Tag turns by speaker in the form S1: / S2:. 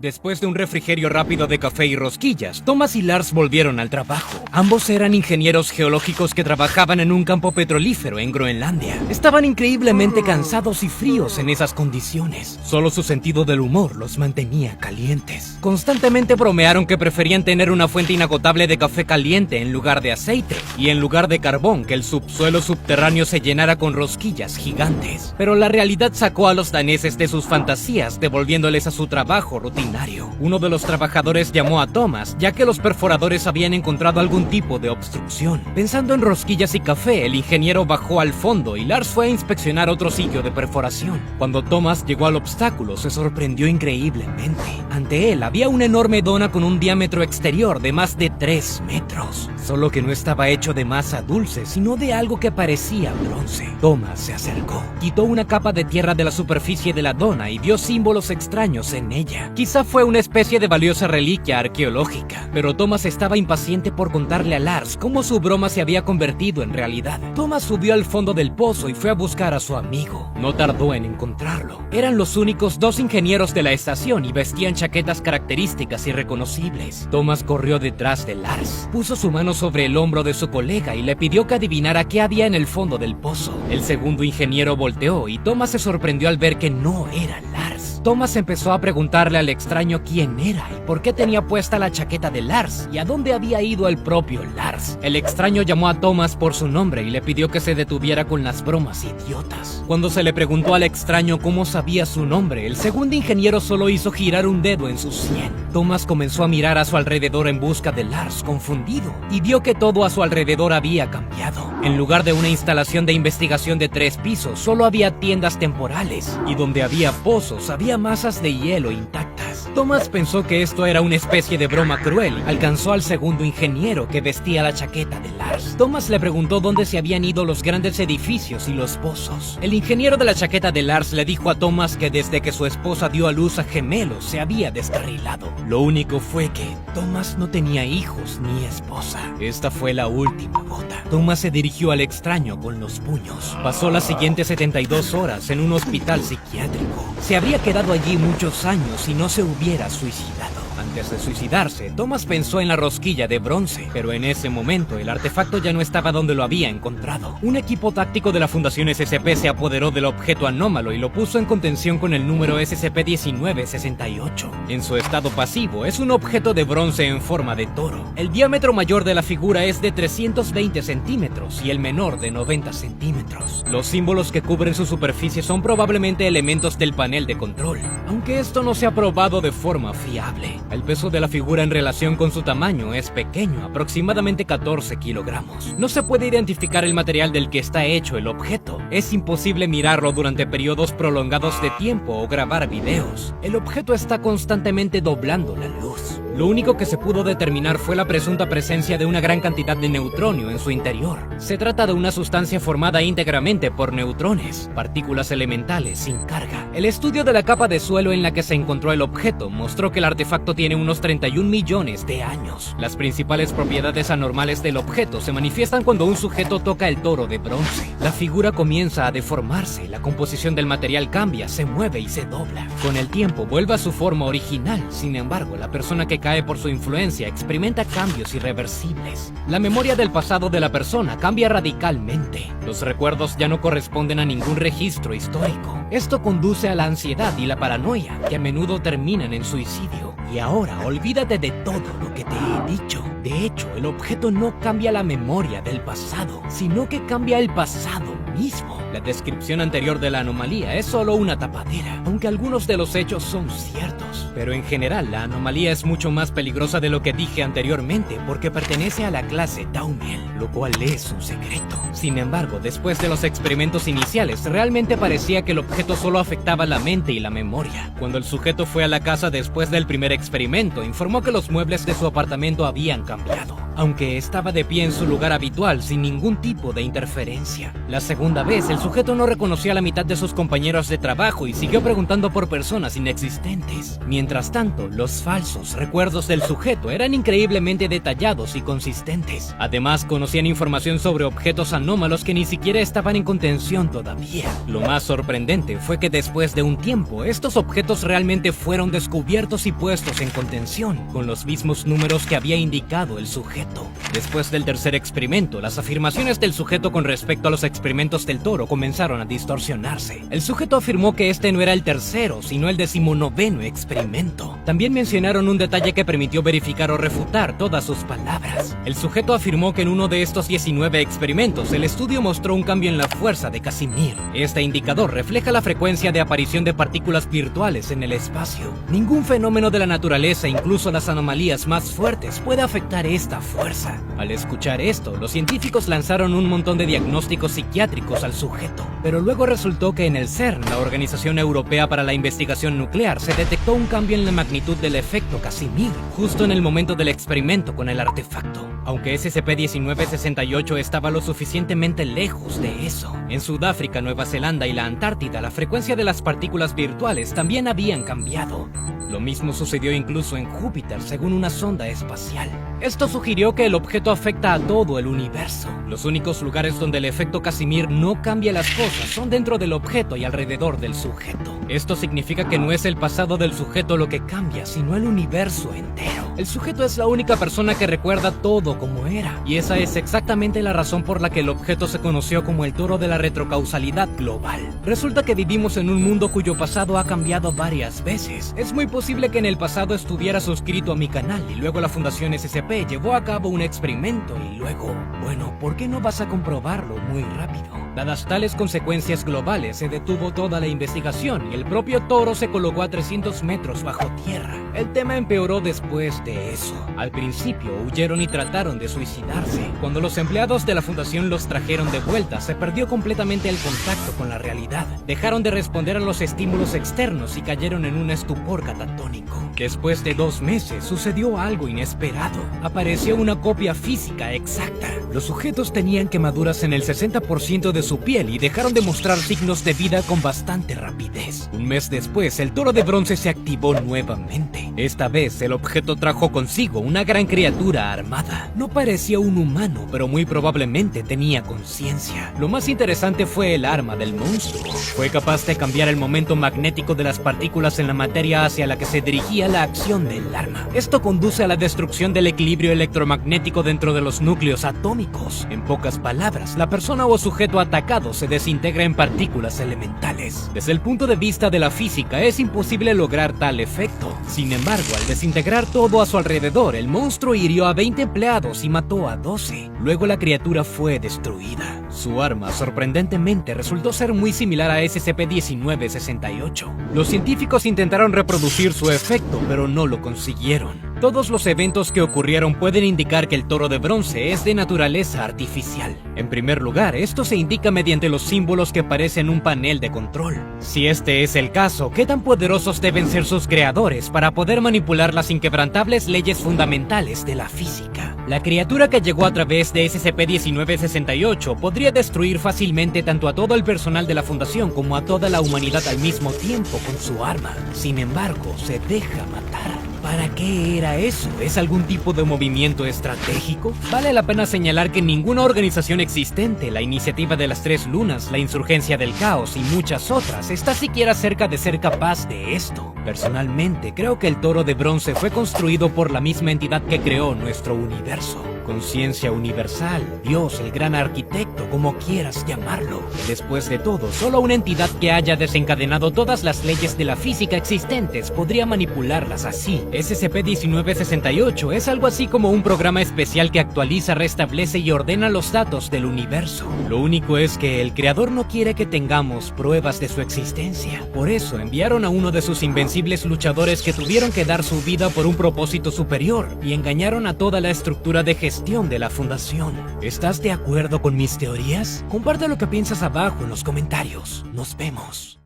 S1: Después de un refrigerio rápido de café y rosquillas, Thomas y Lars volvieron al trabajo. Ambos eran ingenieros geológicos que trabajaban en un campo petrolífero en Groenlandia. Estaban increíblemente cansados y fríos en esas condiciones. Solo su sentido del humor los mantenía calientes. Constantemente bromearon que preferían tener una fuente inagotable de café caliente en lugar de aceite, y en lugar de carbón que el subsuelo subterráneo se llenara con rosquillas gigantes. Pero la realidad sacó a los daneses de sus fantasías, devolviéndoles a su trabajo rutinario. Uno de los trabajadores llamó a Thomas, ya que los perforadores habían encontrado algún tipo de obstrucción. Pensando en rosquillas y café, el ingeniero bajó al fondo y Lars fue a inspeccionar otro sitio de perforación. Cuando Thomas llegó al obstáculo, se sorprendió increíblemente. Ante él había una enorme dona con un diámetro exterior de más de 3 metros. Solo que no estaba hecho de masa dulce, sino de algo que parecía bronce. Thomas se acercó, quitó una capa de tierra de la superficie de la dona y vio símbolos extraños en ella. Quizá fue una especie de valiosa reliquia arqueológica, pero Thomas estaba impaciente por contarle a Lars cómo su broma se había convertido en realidad. Thomas subió al fondo del pozo y fue a buscar a su amigo. No tardó en encontrarlo. Eran los únicos 2 ingenieros de la estación y vestían chaquetas características y reconocibles. Thomas corrió detrás de Lars, puso su mano sobre el hombro de su colega y le pidió que adivinara qué había en el fondo del pozo. El segundo ingeniero volteó y Thomas se sorprendió al ver que no era Lars. Thomas empezó a preguntarle al extraño quién era y por qué tenía puesta la chaqueta de Lars y a dónde había ido el propio Lars. El extraño llamó a Thomas por su nombre y le pidió que se detuviera con las bromas idiotas. Cuando se le preguntó al extraño cómo sabía su nombre, el segundo ingeniero solo hizo girar un dedo en su sien. Thomas comenzó a mirar a su alrededor en busca de Lars, confundido, y vio que todo a su alrededor había cambiado. En lugar de una instalación de investigación de 3 pisos, solo había tiendas temporales, y donde había pozos, había masas de hielo intactas. Thomas pensó que esto era una especie de broma cruel y alcanzó al segundo ingeniero que vestía la chaqueta de Lars. Thomas le preguntó dónde se habían ido los grandes edificios y los pozos. El ingeniero de la chaqueta de Lars le dijo a Thomas que desde que su esposa dio a luz a gemelos se había descarrilado. Lo único fue que Thomas no tenía hijos ni esposa. Esta fue la última gota. Thomas se dirigió al extraño con los puños. Pasó las siguientes 72 horas en un hospital psiquiátrico. Se habría quedado allí muchos años y no se hubiera suicidado. Antes de suicidarse, Thomas pensó en la rosquilla de bronce, pero en ese momento el artefacto ya no estaba donde lo había encontrado. Un equipo táctico de la Fundación SCP se apoderó del objeto anómalo y lo puso en contención con el número SCP-1968. En su estado pasivo, es un objeto de bronce en forma de toro. El diámetro mayor de la figura es de 320 centímetros y el menor de 90 centímetros. Los símbolos que cubren su superficie son probablemente elementos del panel de control, aunque esto no se ha probado de forma fiable. El peso de la figura en relación con su tamaño es pequeño, aproximadamente 14 kilogramos. No se puede identificar el material del que está hecho el objeto. Es imposible mirarlo durante periodos prolongados de tiempo o grabar videos. El objeto está constantemente doblando la luz. Lo único que se pudo determinar fue la presunta presencia de una gran cantidad de neutronio en su interior. Se trata de una sustancia formada íntegramente por neutrones, partículas elementales sin carga. El estudio de la capa de suelo en la que se encontró el objeto mostró que el artefacto tiene unos 31 millones de años. Las principales propiedades anormales del objeto se manifiestan cuando un sujeto toca el toro de bronce. La figura comienza a deformarse, la composición del material cambia, se mueve y se dobla. Con el tiempo vuelve a su forma original, sin embargo, la persona que cae por su influencia experimenta cambios irreversibles. La memoria del pasado de la persona cambia radicalmente. Los recuerdos ya no corresponden a ningún registro histórico. Esto conduce a la ansiedad y la paranoia, que a menudo terminan en suicidio. Y ahora, olvídate de todo lo que te he dicho. De hecho, el objeto no cambia la memoria del pasado, sino que cambia el pasado mismo. La descripción anterior de la anomalía es solo una tapadera, aunque algunos de los hechos son ciertos. Pero en general, la anomalía es mucho más peligrosa de lo que dije anteriormente porque pertenece a la clase Daumel, lo cual es un secreto. Sin embargo, después de los experimentos iniciales, realmente parecía que el objeto solo afectaba la mente y la memoria. Cuando el sujeto fue a la casa después del primer experimento, informó que los muebles de su apartamento habían cambiado. aunque estaba de pie en su lugar habitual sin ningún tipo de interferencia. La segunda vez, el sujeto no reconoció a la mitad de sus compañeros de trabajo y siguió preguntando por personas inexistentes. Mientras tanto, los falsos recuerdos del sujeto eran increíblemente detallados y consistentes. Además, conocían información sobre objetos anómalos que ni siquiera estaban en contención todavía. Lo más sorprendente fue que después de un tiempo, estos objetos realmente fueron descubiertos y puestos en contención, con los mismos números que había indicado el sujeto. Después del tercer experimento, las afirmaciones del sujeto con respecto a los experimentos del toro comenzaron a distorsionarse. El sujeto afirmó que este no era el tercero, sino el 19º experimento. También mencionaron un detalle que permitió verificar o refutar todas sus palabras. El sujeto afirmó que en uno de estos 19 experimentos, el estudio mostró un cambio en la fuerza de Casimir. Este indicador refleja la frecuencia de aparición de partículas virtuales en el espacio. Ningún fenómeno de la naturaleza, incluso las anomalías más fuertes, puede afectar esta fuerza. Al escuchar esto, los científicos lanzaron un montón de diagnósticos psiquiátricos al sujeto, pero luego resultó que en el CERN, la Organización Europea para la Investigación Nuclear, se detectó un cambio en la magnitud del efecto Casimir, justo en el momento del experimento con el artefacto. Aunque SCP-1968 estaba lo suficientemente lejos de eso. En Sudáfrica, Nueva Zelanda y la Antártida, la frecuencia de las partículas virtuales también habían cambiado. Lo mismo sucedió incluso en Júpiter, según una sonda espacial. Esto sugirió que el objeto afecta a todo el universo. Los únicos lugares donde el efecto Casimir no cambia las cosas son dentro del objeto y alrededor del sujeto. Esto significa que no es el pasado del sujeto lo que cambia, sino el universo entero. El sujeto es la única persona que recuerda todo como era, y esa es exactamente la razón por la que el objeto se conoció como el toro de la retrocausalidad global. Resulta que vivimos en un mundo cuyo pasado ha cambiado varias veces. Es muy posible que en el pasado estuviera suscrito a mi canal y luego la Fundación SCP llevó a cabo un experimento y luego, bueno, ¿por qué no vas a comprobarlo muy rápido? Dadas tales consecuencias globales, se detuvo toda la investigación y el propio toro se colocó a 300 metros bajo tierra. El tema empeoró después de eso. Al principio huyeron y trataron de suicidarse. Cuando los empleados de la fundación los trajeron de vuelta, se perdió completamente el contacto con la realidad. Dejaron de responder a los estímulos externos y cayeron en un estupor catatónico. Después de 2 meses, sucedió algo inesperado. Apareció una copia física exacta. Los sujetos tenían quemaduras en el 60% de su piel y dejaron de mostrar signos de vida con bastante rapidez. Un mes después, el toro de bronce se activó nuevamente. Esta vez, el objeto trajo consigo una gran criatura armada. No parecía un humano, pero muy probablemente tenía conciencia. Lo más interesante fue el arma del monstruo. Fue capaz de cambiar el momento magnético de las partículas en la materia hacia la que se dirigía la acción del arma. Esto conduce a la destrucción del equilibrio electromagnético dentro de los núcleos atómicos. En pocas palabras, la persona o sujeto atacado se desintegra en partículas elementales. Desde el punto de vista de la física, es imposible lograr tal efecto. Sin embargo, al desintegrar todo a su alrededor, el monstruo hirió a 20 empleados y mató a 12. Luego la criatura fue destruida. Su arma, sorprendentemente, resultó ser muy similar a SCP-1968. Los científicos intentaron reproducir su efecto, pero no lo consiguieron. Todos los eventos que ocurrieron pueden indicar que el toro de bronce es de naturaleza artificial. En primer lugar, esto se indica mediante los símbolos que aparecen en un panel de control. Si este es el caso, ¿qué tan poderosos deben ser sus creadores para poder manipular las inquebrantables leyes fundamentales de la física? La criatura que llegó a través de SCP-1968 podría destruir fácilmente tanto a todo el personal de la Fundación como a toda la humanidad al mismo tiempo con su arma. Sin embargo, se deja matar. ¿Para qué era eso? ¿Es algún tipo de movimiento estratégico? Vale la pena señalar que ninguna organización existente, la Iniciativa de las Tres Lunas, la Insurgencia del Caos y muchas otras, está siquiera cerca de ser capaz de esto. Personalmente, creo que el toro de bronce fue construido por la misma entidad que creó nuestro universo. Conciencia universal, Dios, el gran arquitecto, como quieras llamarlo. Después de todo, solo una entidad que haya desencadenado todas las leyes de la física existentes podría manipularlas así. SCP-1968 es algo así como un programa especial que actualiza, restablece y ordena los datos del universo. Lo único es que el creador no quiere que tengamos pruebas de su existencia. Por eso enviaron a uno de sus invencibles luchadores que tuvieron que dar su vida por un propósito superior y engañaron a toda la estructura de gestión de la Fundación. ¿Estás de acuerdo con mis teorías? Comparte lo que piensas abajo en los comentarios. Nos vemos.